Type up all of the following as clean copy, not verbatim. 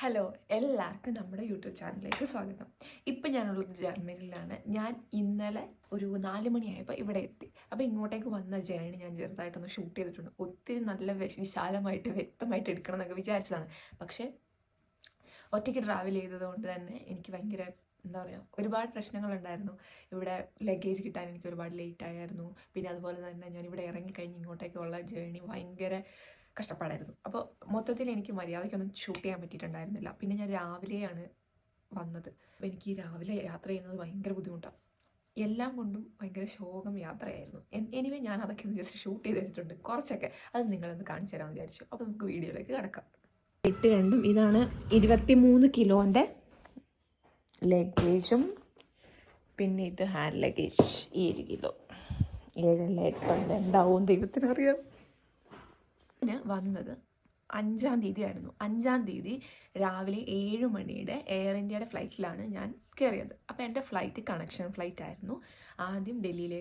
Hello, എല്ലാവർക്കും നമ്മുടെ YouTube ചാനലിലേക്ക് സ്വാഗതം. ഇപ്പം ഞാനുള്ളത് ജർമ്മനിയിലാണ്. ഞാൻ ഇന്നലെ ഒരു 4 മണിയായപ്പോൾ ഇവിടെ എത്തി. അപ്പോൾ ഇങ്ങോട്ടേക്ക് വന്ന ജേണി ഞാൻ ചെറുതായിട്ടൊന്ന് ഷൂട്ട് ചെയ്തിട്ടുണ്ട്. ഒത്തിരി നല്ല വിശാലമായിട്ട് വ്യക്തമായിട്ട് എടുക്കണം എന്നൊക്കെ വിചാരിച്ചതാണ്. പക്ഷേ ഒറ്റയ്ക്ക് ട്രാവൽ ചെയ്തതുകൊണ്ട് തന്നെ എനിക്ക് ഭയങ്കര എന്താ പറയുക, ഒരുപാട് പ്രശ്നങ്ങളുണ്ടായിരുന്നു. ഇവിടെ ലഗേജ് കിട്ടാൻ എനിക്ക് ഒരുപാട് ലേറ്റ് ആയിരുന്നു. പിന്നെ അതുപോലെ തന്നെ ഞാൻ ഇവിടെ ഇറങ്ങിക്കഴിഞ്ഞ് ഇങ്ങോട്ടേക്കുള്ള ജേണി ഭയങ്കര കഷ്ടപ്പാടായിരുന്നു. അപ്പോൾ മൊത്തത്തിൽ എനിക്ക് മര്യാദയ്ക്കൊന്നും ഷൂട്ട് ചെയ്യാൻ പറ്റിയിട്ടുണ്ടായിരുന്നില്ല. പിന്നെ ഞാൻ രാവിലെയാണ് വന്നത്. അപ്പോൾ എനിക്ക് രാവിലെ യാത്ര ചെയ്യുന്നത് ഭയങ്കര ബുദ്ധിമുട്ടാണ്. എല്ലാം കൊണ്ടും ഭയങ്കര ശോകം യാത്രയായിരുന്നു. എനിവേ ഞാൻ അതൊക്കെ ഒന്ന് ജസ്റ്റ് ഷൂട്ട് ചെയ്ത് വെച്ചിട്ടുണ്ട് കുറച്ചൊക്കെ. അത് നിങ്ങളൊന്ന് കാണിച്ചു തരാമെന്ന് വിചാരിച്ചു. അപ്പോൾ നമുക്ക് വീഡിയോയിലേക്ക് കിടക്കാം. 8 ഇതാണ് 23 കിലോൻ്റെ ലഗേജും പിന്നെ ഇത് ഹാൻഡ് ലഗേജ് 7 കിലോ. 7 8 എന്താവും ദൈവത്തിനറിയാം. വന്നത് 5-ാം തീയതി ആയിരുന്നു. 5-ാം തീയതി രാവിലെ 7 മണിയുടെ എയർ ഇന്ത്യയുടെ ഫ്ലൈറ്റിലാണ് ഞാൻ കയറിയത്. അപ്പോൾ എൻ്റെ ഫ്ലൈറ്റ് കണക്ഷൻ ഫ്ലൈറ്റ് ആയിരുന്നു. ആദ്യം ഡൽഹിയിൽ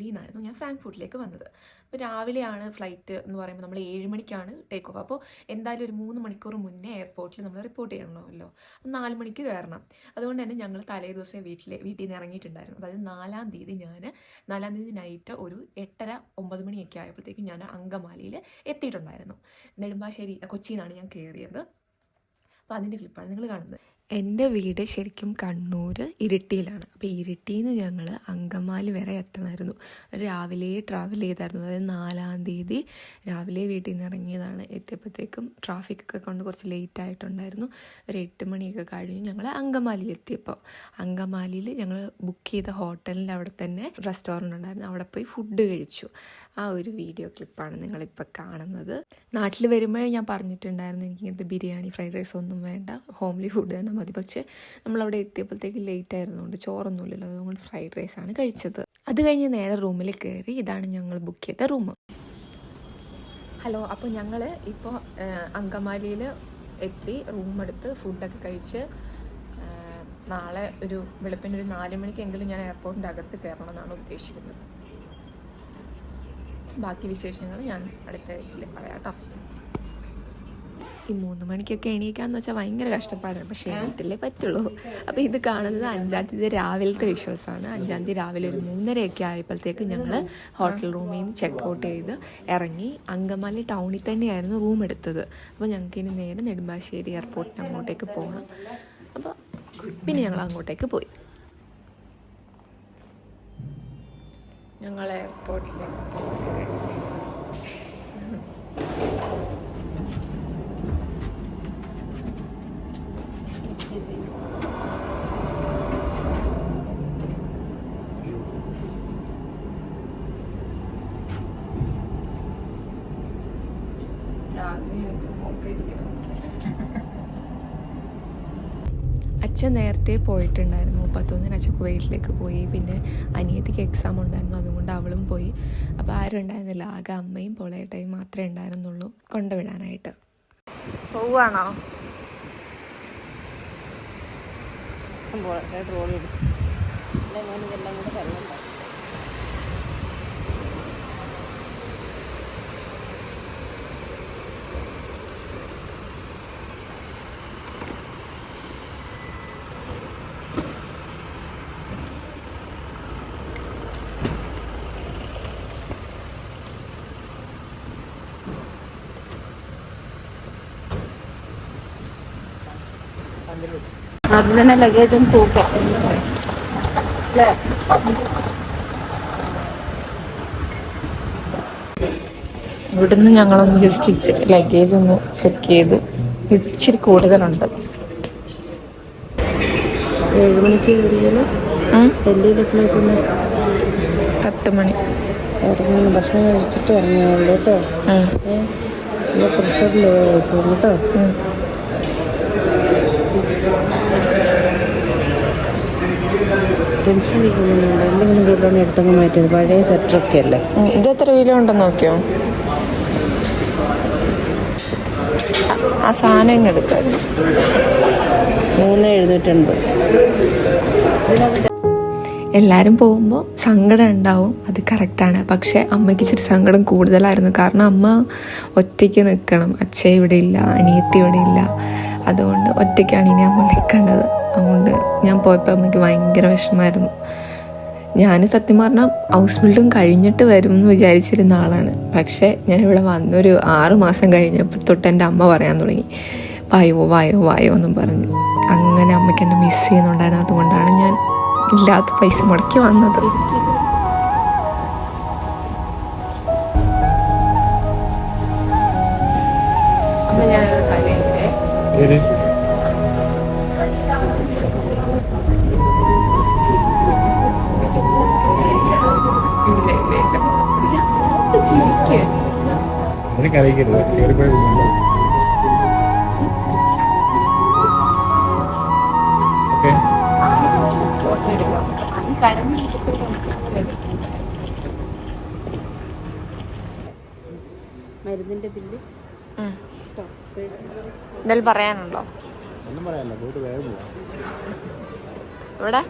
നിന്നായിരുന്നു ഞാൻ ഫ്രാങ്ക്ഫർട്ടിലേക്ക് വന്നത്. അപ്പോൾ രാവിലെയാണ് ഫ്ലൈറ്റ് എന്ന് പറയുമ്പോൾ നമ്മൾ 7 മണിക്കാണ് ടേക്ക് ഓഫ്. അപ്പോൾ എന്തായാലും ഒരു 3 മണിക്കൂർ മുന്നേ എയർപോർട്ടിൽ നമ്മൾ റിപ്പോർട്ട് ചെയ്യണമല്ലോ. 4 മണിക്ക് കയറണം. അതുകൊണ്ട് തന്നെ ഞങ്ങൾ തലേ ദിവസം വീട്ടിൽ നിന്ന് ഇറങ്ങിയിട്ടുണ്ടായിരുന്നു. അതായത് 4-ാം തീയതി നൈറ്റ് ഒരു 8:30-9 മണിയൊക്കെ ആയപ്പോഴത്തേക്കും ഞാൻ അങ്കമാലിയിൽ എത്തിയിട്ടുണ്ടായിരുന്നു. നെടുമ്പാശ്ശേരി കൊച്ചിയിൽ നിന്നാണ് ഞാൻ കയറിയത്. അപ്പോൾ അതിൻ്റെ ക്ലിപ്പാണ് നിങ്ങൾ കാണുന്നത്. എൻ്റെ വീട് ശരിക്കും കണ്ണൂർ ഇരിട്ടിയിലാണ്. അപ്പോൾ ഇരിട്ടിയിൽ നിന്ന് ഞങ്ങൾ അങ്കമാലി വരെ എത്തണമായിരുന്നു. രാവിലെ ട്രാവൽ ചെയ്തായിരുന്നു. അതായത് 4-ാം തീയതി രാവിലെ വീട്ടിൽ നിന്ന് ഇറങ്ങിയതാണ്. എത്തിയപ്പോഴത്തേക്കും ട്രാഫിക്കൊക്കെ കൊണ്ട് കുറച്ച് ലേറ്റ് ആയിട്ടുണ്ടായിരുന്നു. ഒരു 8 മണിയൊക്കെ കഴിഞ്ഞ് ഞങ്ങൾ അങ്കമാലിയിൽ എത്തിയപ്പോൾ അങ്കമാലിയിൽ ഞങ്ങൾ ബുക്ക് ചെയ്ത ഹോട്ടലിൻ്റെ അവിടെ തന്നെ റെസ്റ്റോറൻറ്റ് ഉണ്ടായിരുന്നു. അവിടെ പോയി ഫുഡ് കഴിച്ചു. ആ ഒരു വീഡിയോ ക്ലിപ്പാണ് നിങ്ങളിപ്പോൾ കാണുന്നത്. നാട്ടിൽ വരുമ്പോഴേ ഞാൻ പറഞ്ഞിട്ടുണ്ടായിരുന്നു എനിക്കിങ്ങനത്തെ ബിരിയാണി ഫ്രൈഡ് റൈസ് ഒന്നും വേണ്ട, ഹോംലി ഫുഡ് തന്നെ മതി. പക്ഷേ നമ്മളവിടെ എത്തിയപ്പോഴത്തേക്ക് ലേറ്റ് ആയിരുന്നുകൊണ്ട് ചോറൊന്നുമില്ലല്ലോ, അതുകൊണ്ട് ഫ്രൈഡ് റൈസാണ് കഴിച്ചത്. അത് കഴിഞ്ഞ് നേരെ റൂമിൽ കയറി. ഇതാണ് ഞങ്ങൾ ബുക്ക് ചെയ്ത റൂം. ഹലോ, അപ്പോൾ ഞങ്ങൾ ഇപ്പോൾ അങ്കമാലിയിൽ എത്തി. റൂം എടുത്ത് ഫുഡൊക്കെ കഴിച്ച് നാളെ ഒരു വെളുപ്പിന് ഒരു 4 മണിക്കെങ്കിലും ഞാൻ എയർപോർട്ടിൻ്റെ അകത്ത് കയറണം എന്നാണ് ഉദ്ദേശിക്കുന്നത്. ബാക്കി വിശേഷങ്ങൾ ഞാൻ അടുത്ത ഇതിൽ പറയാം കേട്ടോ. ഈ 3 മണിക്കൊക്കെ എണീക്കാന്ന് വെച്ചാൽ ഭയങ്കര കഷ്ടപ്പാടാണ്. പക്ഷേ എണീറ്റല്ലേ പറ്റുള്ളൂ. അപ്പോൾ ഇത് കാണുന്നത് 5-ാം തീയതി രാവിലത്തെ വിഷ്വൽസാണ്. 5-ാം തീയതി രാവിലെ ഒരു 3:30 ആയപ്പോഴത്തേക്ക് ഞങ്ങൾ ഹോട്ടൽ റൂമിൽ നിന്ന് ചെക്കൗട്ട് ചെയ്ത് ഇറങ്ങി. അങ്കമാലി ടൗണിൽ തന്നെയായിരുന്നു റൂം എടുത്തത്. അപ്പോൾ ഞങ്ങൾക്ക് ഇനി നേരെ നെടുമ്പാശ്ശേരി എയർപോർട്ടിന് അങ്ങോട്ടേക്ക് പോകണം. അപ്പോൾ പിന്നെ ഞങ്ങൾ അങ്ങോട്ടേക്ക് പോയി. ഞങ്ങൾ എയർപോർട്ടിലേക്ക് അച്ഛൻ നേരത്തെ പോയിട്ടുണ്ടായിരുന്നു. 31-ന് അച്ഛൻ കുവൈറ്റിലേക്ക് പോയി. പിന്നെ അനിയത്തിക്ക് എക്സാം ഉണ്ടായിരുന്നു, അതുകൊണ്ട് അവളും പോയി. അപ്പോൾ ആരും ഉണ്ടായിരുന്നില്ല. ആകെ അമ്മയും പൊളേട്ടയും മാത്രമേ ഉണ്ടായിരുന്നുള്ളൂ കൊണ്ടുവിടാനായിട്ട്. പോവാണോ? അതിൽ തന്നെ ലഗേജും തൂക്കാം. ഇവിടുന്ന് ഞങ്ങളൊന്ന് ജസ്റ്റ് ലഗേജ് ഒന്ന് ചെക്ക് ചെയ്ത്. ഇച്ചിരി കൂടുതലുണ്ട്. 7 മണിക്ക് കയറിയാലും 10 മണി ഇറങ്ങി ഭക്ഷണം കഴിച്ചിട്ട് ഇറങ്ങിയുള്ളൂ കേട്ടോ. പ്രഷർ ലോ ആയിക്കോളൂ കേട്ടോ. ടെൻഷൻ ഇരിക്കുന്നുണ്ട്. എന്തെങ്കിലും വീട്ടിലാണ് എടുത്തങ്ങ് മാറ്റിയത്. പഴയ സെറ്ററൊക്കെ അല്ലേ. ഇത് എത്ര കിലോ ഉണ്ടെന്ന് നോക്കിയോ? ആ സാധനം ഇങ്ങ് എടുക്കായിരുന്നു. 3,780. എല്ലാവരും പോകുമ്പോൾ സങ്കടം ഉണ്ടാവും, അത് കറക്റ്റാണ്. പക്ഷേ അമ്മയ്ക്ക് ഇച്ചിരി സങ്കടം കൂടുതലായിരുന്നു. കാരണം അമ്മ ഒറ്റയ്ക്ക് നിൽക്കണം, അച്ഛൻ ഇവിടെ ഇല്ല, അനിയത്തി ഇവിടെ ഇല്ല. അതുകൊണ്ട് ഒറ്റയ്ക്കാണ് ഇനി അമ്മ നിൽക്കേണ്ടത്. അതുകൊണ്ട് ഞാൻ പോയപ്പോൾ അമ്മയ്ക്ക് ഭയങ്കര വിഷമമായിരുന്നു. ഞാൻ സത്യം പറഞ്ഞാൽ ഹൗസ് ബിൽഡിങ് കഴിഞ്ഞിട്ട് വരും എന്ന് വിചാരിച്ചിരുന്ന ആളാണ്. പക്ഷേ ഞാനിവിടെ വന്നൊരു 6 മാസം കഴിഞ്ഞപ്പോൾ തൊട്ട് എൻ്റെ അമ്മ പറയാൻ തുടങ്ങി, വായോ വായോ വായോ എന്നും പറഞ്ഞു. അങ്ങനെ അമ്മയ്ക്ക് എന്നെ മിസ് ചെയ്യുന്നുണ്ടായിരുന്നു. അതുകൊണ്ടാണ് ഞാൻ ഇല്ലാത്ത പൈസ മുടക്കി വന്നത്. അപ്പം ഞാനൊരു കഥയുണ്ട്. മരുന്നിൻ്റെ ബില്ല് എന്തായാലും പറയാനുണ്ടോ? ഇവിടെ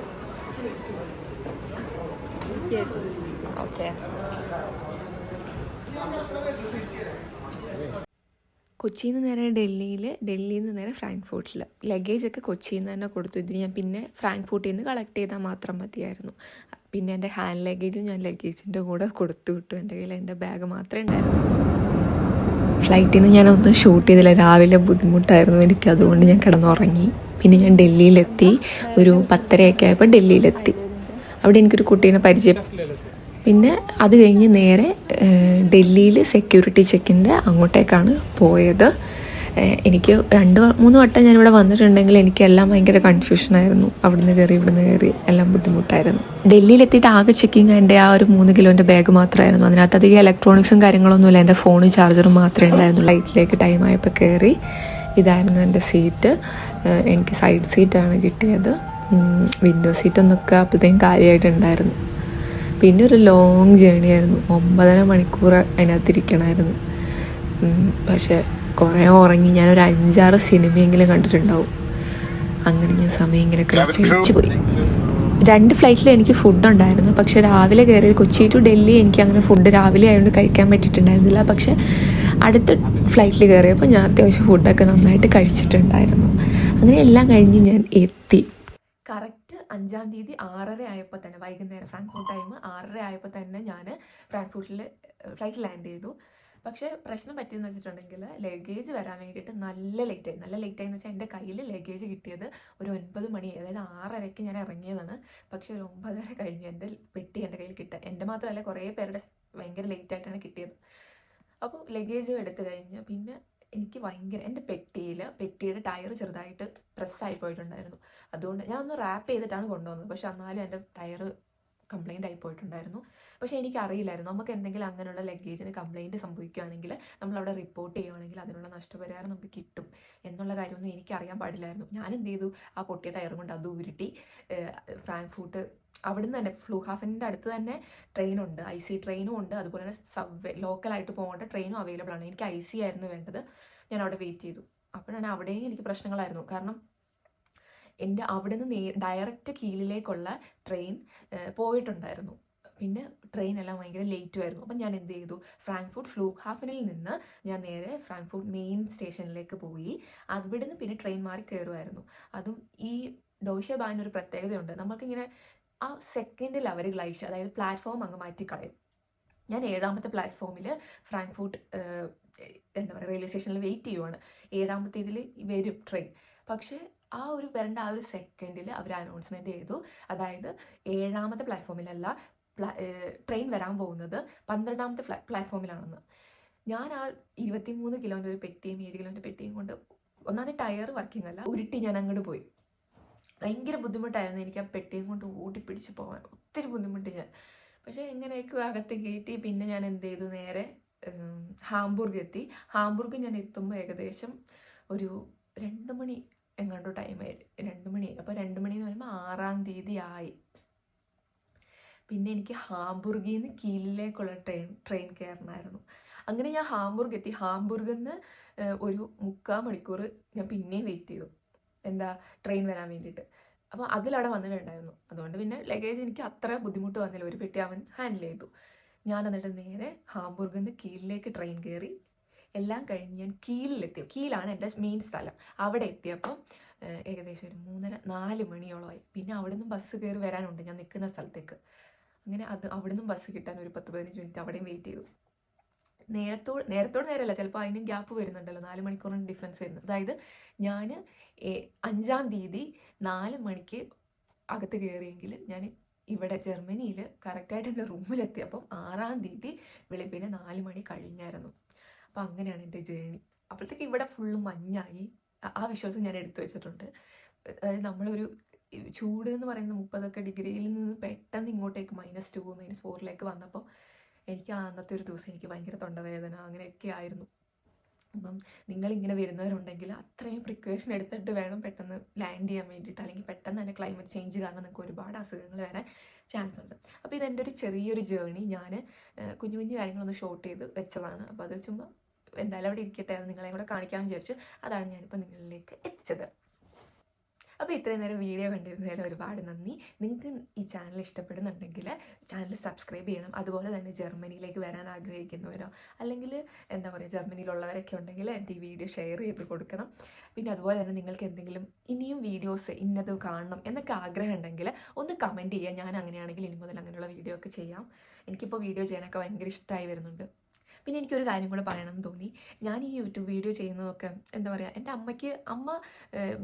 ഓക്കെ. കൊച്ചിയിൽ നിന്ന് നേരെ ഡൽഹിയിൽ നിന്ന് നേരെ ഫ്രാങ്ക്ഫോർട്ടിൽ. ലഗേജൊക്കെ കൊച്ചിയിൽ നിന്ന് തന്നെ കൊടുത്തു. ഇതിന് ഞാൻ പിന്നെ ഫ്രാങ്ക്ഫോർട്ടിൽ നിന്ന് കളക്ട് ചെയ്താൽ മാത്രം മതിയായിരുന്നു. പിന്നെ എൻ്റെ ഹാൻഡ് ലഗേജും ഞാൻ ലഗേജിൻ്റെ കൂടെ കൊടുത്തു വിട്ടു. എൻ്റെ കയ്യിൽ എൻ്റെ ബാഗ് മാത്രമേ ഉണ്ടായിരുന്നു. ഫ്ലൈറ്റിൽ നിന്ന് ഞാനൊന്നും ഷൂട്ട് ചെയ്തില്ല. രാവിലെ ബുദ്ധിമുട്ടായിരുന്നു എനിക്ക്, അതുകൊണ്ട് ഞാൻ കിടന്നുറങ്ങി. പിന്നെ ഞാൻ ഡൽഹിയിലെത്തി. ഒരു 10:30 ആയപ്പോൾ ഡൽഹിയിലെത്തി. അവിടെ എനിക്കൊരു കുട്ടീനെ പരിചയം. പിന്നെ അത് കഴിഞ്ഞ് നേരെ ഡൽഹിയിൽ സെക്യൂരിറ്റി ചെക്കിൻ്റെ അങ്ങോട്ടേക്കാണ് പോയത്. എനിക്ക് 2-3 വട്ടം ഞാനിവിടെ വന്നിട്ടുണ്ടെങ്കിൽ എനിക്കെല്ലാം ഭയങ്കര കൺഫ്യൂഷനായിരുന്നു. അവിടുന്ന് കയറി ഇവിടുന്ന് കയറി എല്ലാം ബുദ്ധിമുട്ടായിരുന്നു. ഡൽഹിയിലെത്തിയിട്ട് ആകെ ചെക്കിങ് എൻ്റെ ആ ഒരു 3 കിലോൻ്റെ ബാഗ് മാത്രമായിരുന്നു. അതിനകത്ത് അധികം ഇലക്ട്രോണിക്സും കാര്യങ്ങളൊന്നുമില്ല. എൻ്റെ ഫോണും ചാർജറും മാത്രമേ ഉണ്ടായിരുന്നു. ലൈറ്റിലേക്ക് ടൈമായപ്പോൾ കയറി. ഇതായിരുന്നു എൻ്റെ സീറ്റ്. എനിക്ക് സൈഡ് സീറ്റാണ് കിട്ടിയത്. വിൻഡോ സീറ്റൊന്നൊക്കെ അപ്പോഴത്തേക്കും കാര്യമായിട്ടുണ്ടായിരുന്നു. പിന്നെ ഒരു ലോങ് ജേണി ആയിരുന്നു. 9.5 മണിക്കൂർ അതിനകത്തിരിക്കണമായിരുന്നു. പക്ഷേ കുറേ ഉറങ്ങി. ഞാനൊരു 5-6 സിനിമയെങ്കിലും കണ്ടിട്ടുണ്ടാവും. അങ്ങനെ ഞാൻ സമയം ഇങ്ങനെ കഴിച്ചു പോയി. 2 ഫ്ലൈറ്റിൽ എനിക്ക് ഫുഡ് ഉണ്ടായിരുന്നു. പക്ഷേ രാവിലെ കയറി കൊച്ചി ടു ഡൽഹി എനിക്ക് അങ്ങനെ ഫുഡ് രാവിലെ ആയതുകൊണ്ട് കഴിക്കാൻ പറ്റിയിട്ടുണ്ടായിരുന്നില്ല. പക്ഷേ അടുത്ത ഫ്ലൈറ്റിൽ കയറിയപ്പോൾ ഞാൻ അത്യാവശ്യം ഫുഡൊക്കെ നന്നായിട്ട് കഴിച്ചിട്ടുണ്ടായിരുന്നു. അങ്ങനെ എല്ലാം കഴിഞ്ഞ് ഞാൻ എത്തി. കറക്റ്റ് 5-ാം തീയതി 6:30 ആയപ്പോൾ തന്നെ, വൈകുന്നേരം ഫ്രാങ്ക്ഫോർട്ട് ടൈം 6:30 ആയപ്പോൾ തന്നെ ഞാൻ ഫ്രാങ്ക്ഫോർട്ടിൽ ഫ്ലൈറ്റ് ലാൻഡ് ചെയ്തു. പക്ഷേ പ്രശ്നം പറ്റിയെന്ന് വെച്ചിട്ടുണ്ടെങ്കിൽ ലഗേജ് വരാൻ വേണ്ടിയിട്ട് നല്ല ലേറ്റായി എന്ന് വെച്ചാൽ എൻ്റെ കയ്യിൽ ലഗേജ് കിട്ടിയത് ഒരു 9 മണി, അതായത് 6:30 ഞാൻ ഇറങ്ങിയതാണ്. പക്ഷേ ഒരു 9:30 കഴിഞ്ഞ് എൻ്റെ പെട്ടി എൻ്റെ കയ്യിൽ കിട്ടുക. എൻ്റെ മാത്രമല്ല, കുറേ പേരുടെ ഭയങ്കര ലേറ്റായിട്ടാണ് കിട്ടിയത്. അപ്പോൾ ലഗേജ് എടുത്തു കഴിഞ്ഞ് പിന്നെ എനിക്ക് എൻ്റെ പെട്ടിയുടെ ടയർ ചെറുതായിട്ട് പ്രസ്സായി പോയിട്ടുണ്ടായിരുന്നു. അതുകൊണ്ട് ഞാൻ ഒന്ന് റാപ്പ് ചെയ്തിട്ടാണ് കൊണ്ടുവന്നത്. പക്ഷെ എന്നാലും എൻ്റെ ടയർ കംപ്ലൈൻ്റ് ആയി പോയിട്ടുണ്ടായിരുന്നു. പക്ഷേ എനിക്കറിയില്ലായിരുന്നു, നമുക്ക് എന്തെങ്കിലും അങ്ങനെയുള്ള ലഗേജിന് കംപ്ലൈൻറ്റ് സംഭവിക്കുകയാണെങ്കിൽ നമ്മളവിടെ റിപ്പോർട്ട് ചെയ്യുകയാണെങ്കിൽ അതിനുള്ള നഷ്ടപരിഹാരം നമുക്ക് കിട്ടും എന്നുള്ള കാര്യമൊന്നും എനിക്കറിയാൻ പാടില്ലായിരുന്നു. ഞാൻ എന്ത് ചെയ്തു, ആ പൊട്ടിയ ടയർ കൊണ്ട് അത് ഉരുട്ടി ഫ്രാങ്ക്ഫോർട്ട് അവിടുന്ന് തന്നെ ഫ്ലൂഹാഫനിൻ്റെ അടുത്ത് തന്നെ ട്രെയിനുണ്ട്, IC ട്രെയിനും ഉണ്ട്. അതുപോലെ തന്നെ സബ്വേ ലോക്കലായിട്ട് പോകേണ്ട ട്രെയിനും അവൈലബിൾ ആണ്. എനിക്ക് IC ആയിരുന്നു വേണ്ടത്. ഞാൻ അവിടെ വെയിറ്റ് ചെയ്തു. അപ്പോഴാണ് അവിടെയും എനിക്ക് പ്രശ്നങ്ങളായിരുന്നു. കാരണം എൻ്റെ അവിടെ നിന്ന് ഡയറക്റ്റ് കീലിലേക്കുള്ള ട്രെയിൻ പോയിട്ടുണ്ടായിരുന്നു. പിന്നെ ട്രെയിൻ എല്ലാം ഭയങ്കര ലേറ്റുമായിരുന്നു. അപ്പം ഞാൻ എന്ത് ചെയ്തു, ഫ്രാങ്ക്ഫോർട്ട് ഫ്ലൂഹാഫനിൽ നിന്ന് ഞാൻ നേരെ ഫ്രാങ്ക്ഫോർട്ട് മെയിൻ സ്റ്റേഷനിലേക്ക് പോയി. അവിടുന്ന് പിന്നെ ട്രെയിൻ മാറി കയറുമായിരുന്നു. അതും ഈ ഡോയ്ഷെ ബാനിന് ഒരു പ്രത്യേകതയുണ്ട്. നമുക്കിങ്ങനെ ആ സെക്കൻഡിൽ അവർ ഗ്ലൈഷ്, അതായത് പ്ലാറ്റ്ഫോം അങ്ങ് മാറ്റിക്കളയും. ഞാൻ 7ാമത്തെ പ്ലാറ്റ്ഫോമിൽ ഫ്രാങ്ക്ഫോർട്ട് റെയിൽവേ സ്റ്റേഷനിൽ വെയിറ്റ് ചെയ്യുവാണ്. 7ാമത്തെ ഇതിൽ വരും ട്രെയിൻ. പക്ഷേ വരേണ്ട ആ ഒരു സെക്കൻഡിൽ അവർ അനൗൺസ്മെൻറ്റ് ചെയ്തു, അതായത് 7ാമത്തെ പ്ലാറ്റ്ഫോമിലല്ല ട്രെയിൻ വരാൻ പോകുന്നത് 12ാമത്തെ പ്ലാറ്റ്ഫോമിലാണെന്ന്. ഞാൻ ആ 23 കിലോൻ്റെ ഒരു പെട്ടിയും 7 കിലോൻ്റെ പെട്ടിയും കൊണ്ട്, ഒന്നാമത്തെ ടയർ വർക്കിംഗ് അല്ല, ഉരുട്ടി ഞാൻ അങ്ങോട്ട് പോയി. ഭയങ്കര ബുദ്ധിമുട്ടായിരുന്നു എനിക്ക് ആ പെട്ടിയും കൊണ്ട് ഓടിപ്പിടിച്ച് പോകാൻ. ഒത്തിരി ബുദ്ധിമുട്ട് ഞാൻ. പക്ഷേ എങ്ങനെയൊക്കെ അകത്ത് കയറ്റി. പിന്നെ ഞാൻ എന്ത് ചെയ്തു, നേരെ ഹാംബൂർഗ് എത്തി. ഹാംബൂർഗ് ഞാൻ എത്തുമ്പോൾ ഏകദേശം ഒരു 2 മണി എങ്ങാണ്ടോ ടൈമായി. 2 മണി. അപ്പോൾ 2 മണി എന്ന് പറയുമ്പോൾ 6-ാം തീയതി ആയി. പിന്നെ എനിക്ക് ഹാംബൂർഗിൽ നിന്ന് കീലിലേക്കുള്ള ട്രെയിൻ കയറണമായിരുന്നു. അങ്ങനെ ഞാൻ ഹാംബൂർഗ് എത്തി. ഹാംബൂർഗിൽ നിന്ന് ഒരു 3/4 മണിക്കൂർ ഞാൻ പിന്നെയും വെയിറ്റ് ചെയ്തു, ട്രെയിൻ വരാൻ വേണ്ടിയിട്ട്. അപ്പോൾ അതിലവിടെ വന്നിട്ടുണ്ടായിരുന്നു. അതുകൊണ്ട് പിന്നെ ലഗേജ് എനിക്ക് അത്ര ബുദ്ധിമുട്ട് വന്നില്ല, ഒരു പെട്ടി അവൻ ഹാൻഡിൽ ചെയ്തു. ഞാൻ എന്നിട്ട് നേരെ ഹാംബൂർഗിൽ നിന്ന് കീലിലേക്ക് ട്രെയിൻ കയറി. എല്ലാം കഴിഞ്ഞ് ഞാൻ കീലിലെത്തി. കീലാണ് എൻ്റെ മെയിൻ സ്ഥലം. അവിടെ എത്തിയപ്പം ഏകദേശം ഒരു 3:30-4 മണിയോളമായി. പിന്നെ അവിടെ നിന്നും ബസ് കയറി വരാനുണ്ട് ഞാൻ നിൽക്കുന്ന സ്ഥലത്തേക്ക്. അങ്ങനെ അവിടെ നിന്നും ബസ് കിട്ടാൻ ഒരു 10-15 മിനിറ്റ് അവിടെയും വെയിറ്റ് ചെയ്തു. നേരത്തോട് നേരമല്ല, ചിലപ്പോൾ അതിനും ഗ്യാപ്പ് വരുന്നുണ്ടല്ലോ, 4 മണിക്കൂറിന് ഡിഫറൻസ് വരുന്നത്. അതായത് ഞാൻ 5-ാം തീയതി 4 മണിക്ക് അകത്ത് കയറിയെങ്കിൽ ഞാൻ ഇവിടെ ജർമ്മനിയിൽ കറക്റ്റായിട്ട് എൻ്റെ റൂമിലെത്തിയപ്പം 6-ാം തീയതി വെളുപ്പിനെ 4 മണി കഴിഞ്ഞായിരുന്നു. അപ്പം അങ്ങനെയാണ് എൻ്റെ ജേണി. അപ്പോഴത്തേക്ക് ഇവിടെ ഫുള്ള് മഞ്ഞായി. ആ വിഷ്വൽസ് ഞാൻ എടുത്തു വെച്ചിട്ടുണ്ട്. അതായത് നമ്മളൊരു ചൂട് എന്ന് പറയുന്നത് 30 ഡിഗ്രിയിൽ നിന്ന് പെട്ടെന്ന് ഇങ്ങോട്ടേക്ക് -2 -4 വന്നപ്പോൾ എനിക്ക് അന്നത്തെ ഒരു ദിവസം എനിക്ക് ഭയങ്കര തൊണ്ടവേദന അങ്ങനെയൊക്കെ ആയിരുന്നു. അപ്പം നിങ്ങളിങ്ങനെ വരുന്നവരുണ്ടെങ്കിൽ അത്രയും പ്രിക്കോഷൻ എടുത്തിട്ട് വേണം പെട്ടെന്ന് ലാൻഡ് ചെയ്യാൻ വേണ്ടിയിട്ട്, അല്ലെങ്കിൽ പെട്ടെന്ന് തന്നെ ക്ലൈമറ്റ് ചേഞ്ച് കാരണം നിങ്ങൾക്ക് ഒരുപാട് അസുഖങ്ങൾ വരാൻ ചാൻസ് ഉണ്ട്. അപ്പോൾ ഇതെൻ്റെ ഒരു ചെറിയൊരു ജേണി. ഞാൻ കുഞ്ഞു കുഞ്ഞു കാര്യങ്ങളൊന്ന് ഷോട്ട് ചെയ്ത് വെച്ചതാണ്. അപ്പോൾ അത് ചുമ്മാ എന്തായാലും അവിടെ ഇരിക്കട്ടെ, അത് നിങ്ങളെ കൂടെ കാണിക്കാമെന്ന് വിചാരിച്ചു. അതാണ് ഞാനിപ്പോൾ നിങ്ങളിലേക്ക് എത്തിച്ചത്. അപ്പോൾ ഇത്രയും നേരം വീഡിയോ കണ്ടിരുന്നതിൽ ഒരുപാട് നന്ദി. നിങ്ങൾക്ക് ഈ ചാനൽ ഇഷ്ടപ്പെടുന്നുണ്ടെങ്കിൽ ചാനൽ സബ്സ്ക്രൈബ് ചെയ്യണം. അതുപോലെ തന്നെ ജർമ്മനിയിലേക്ക് വരാൻ ആഗ്രഹിക്കുന്നവരോ അല്ലെങ്കിൽ എന്താ പറയുക ജർമ്മനിയിലുള്ളവരൊക്കെ ഉണ്ടെങ്കിൽ എൻ്റെ ഈ വീഡിയോ ഷെയർ ചെയ്ത് കൊടുക്കണം. പിന്നെ അതുപോലെ തന്നെ നിങ്ങൾക്ക് എന്തെങ്കിലും ഇനിയും വീഡിയോസ് ഇന്നത് കാണണം എന്നൊക്കെ ആഗ്രഹം ഉണ്ടെങ്കിൽ ഒന്ന് കമൻറ്റ് ചെയ്യുക. ഞാൻ അങ്ങനെയാണെങ്കിൽ ഇനി മുതൽ അങ്ങനെയുള്ള വീഡിയോ ഒക്കെ ചെയ്യാം. എനിക്കിപ്പോൾ വീഡിയോ ചെയ്യാനൊക്കെ ഭയങ്കര ഇഷ്ടമായി വരുന്നുണ്ട്. പിന്നെ എനിക്കൊരു കാര്യം കൂടെ പറയണമെന്ന് തോന്നി. ഞാൻ ഈ യൂട്യൂബ് വീഡിയോ ചെയ്യുന്നതൊക്കെ എന്താ പറയുക, എൻ്റെ അമ്മ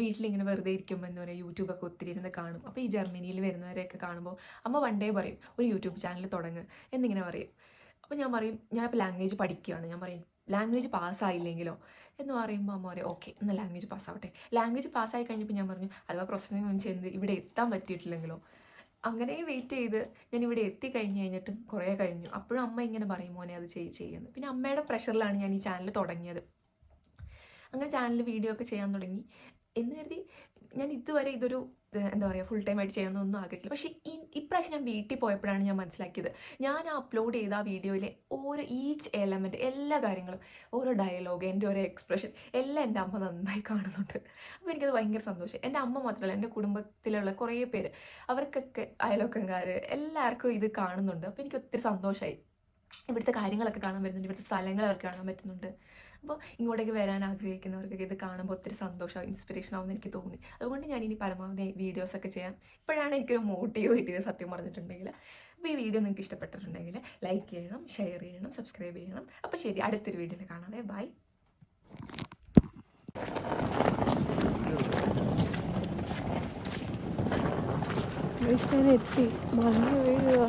വീട്ടിലിങ്ങനെ വെറുതെ ഇരിക്കുമ്പോൾ എന്താ പറയുക യൂട്യൂബൊക്കെ ഒത്തിരി ഇരുന്ന് കാണും. അപ്പോൾ ഈ ജർമ്മനിയിൽ വരുന്നവരെയൊക്കെ കാണുമ്പോൾ അമ്മ വണ്ടേ പറയും ഒരു യൂട്യൂബ് ചാനൽ തുടങ്ങുക എന്നിങ്ങനെ പറയും. അപ്പോൾ ഞാൻ പറയും ഞാനിപ്പോൾ ലാംഗ്വേജ് പഠിക്കുകയാണ്. ഞാൻ പറയും ലാംഗ്വേജ് പാസ്സായില്ലെങ്കിലോ എന്ന് പറയുമ്പോൾ അമ്മ പറയും ഓക്കെ എന്നാൽ ലാംഗ്വേജ് പാസ്സാവട്ടെ. ലാംഗ്വേജ് പാസ്സായി കഴിഞ്ഞപ്പോൾ ഞാൻ പറഞ്ഞു അഥവാ പ്രശ്നം ചെയ്ത് ഇവിടെ എത്താൻ പറ്റിയിട്ടില്ലെങ്കിലോ. അങ്ങനെ വെയിറ്റ് ചെയ്ത് ഞാൻ ഇവിടെ എത്തിക്കഴിഞ്ഞ് കഴിഞ്ഞിട്ടും കുറേ കഴിഞ്ഞു. അപ്പോഴും അമ്മ ഇങ്ങനെ പറയും മോനെ അത് ചെയ്യുന്നത്. പിന്നെ അമ്മയുടെ പ്രഷറിലാണ് ഞാൻ ഈ ചാനൽ തുടങ്ങിയത്. അങ്ങനെ ചാനൽ വീഡിയോ ഒക്കെ ചെയ്യാൻ തുടങ്ങി എന്ന് കരുതി ഞാൻ ഇതുവരെ ഇതൊരു എന്താ പറയുക ഫുൾ ടൈം ആയിട്ട് ചെയ്യണമെന്നൊന്നും ആഗ്രഹിക്കില്ല. പക്ഷേ ഇപ്രാവശ്യം ഞാൻ വീട്ടിൽ പോയപ്പോഴാണ് ഞാൻ മനസ്സിലാക്കിയത് ഞാൻ അപ്ലോഡ് ചെയ്ത ആ വീഡിയോയിലെ ഓരോ ഈച്ച് എലമെൻറ്റ് എല്ലാ കാര്യങ്ങളും ഓരോ ഡയലോഗ് എൻ്റെ ഓരോ എക്സ്പ്രഷൻ എല്ലാം എൻ്റെ അമ്മ നന്നായി കാണുന്നുണ്ട്. അപ്പോൾ എനിക്കത് ഭയങ്കര സന്തോഷം. എൻ്റെ അമ്മ മാത്രമല്ല എൻ്റെ കുടുംബത്തിലുള്ള കുറേ പേര് അവർക്കൊക്കെ അയൽവക്കംകാർ എല്ലാവർക്കും ഇത് കാണുന്നുണ്ട്. അപ്പോൾ എനിക്ക് ഒത്തിരി സന്തോഷമായി. ഇവിടുത്തെ കാര്യങ്ങളൊക്കെ കാണാൻ പറ്റുന്നുണ്ട്, ഇവിടുത്തെ സ്ഥലങ്ങൾ അവർക്ക് കാണാൻ പറ്റുന്നുണ്ട്. അപ്പോൾ ഇങ്ങോട്ടേക്ക് വരാൻ ആഗ്രഹിക്കുന്നവർക്കൊക്കെ ഇത് കാണുമ്പോൾ ഒത്തിരി സന്തോഷമാവും, ഇൻസ്പിറേഷൻ ആവുമെന്ന് എനിക്ക് തോന്നി. അതുകൊണ്ട് ഞാനിനി പരമാവധി വീഡിയോസൊക്കെ ചെയ്യാം. ഇപ്പോഴാണ് എനിക്കൊരു മോട്ടീവ് കിട്ടിയത് സത്യം പറഞ്ഞിട്ടുണ്ടെങ്കിൽ. അപ്പോൾ ഈ വീഡിയോ നിങ്ങൾക്ക് ഇഷ്ടപ്പെട്ടിട്ടുണ്ടെങ്കിൽ ലൈക്ക് ചെയ്യണം, ഷെയർ ചെയ്യണം, സബ്സ്ക്രൈബ് ചെയ്യണം. അപ്പോൾ ശരി, അടുത്തൊരു വീഡിയോയിൽ കാണാതെ ബൈ. എത്തി മഞ്ഞ് വീഴുക.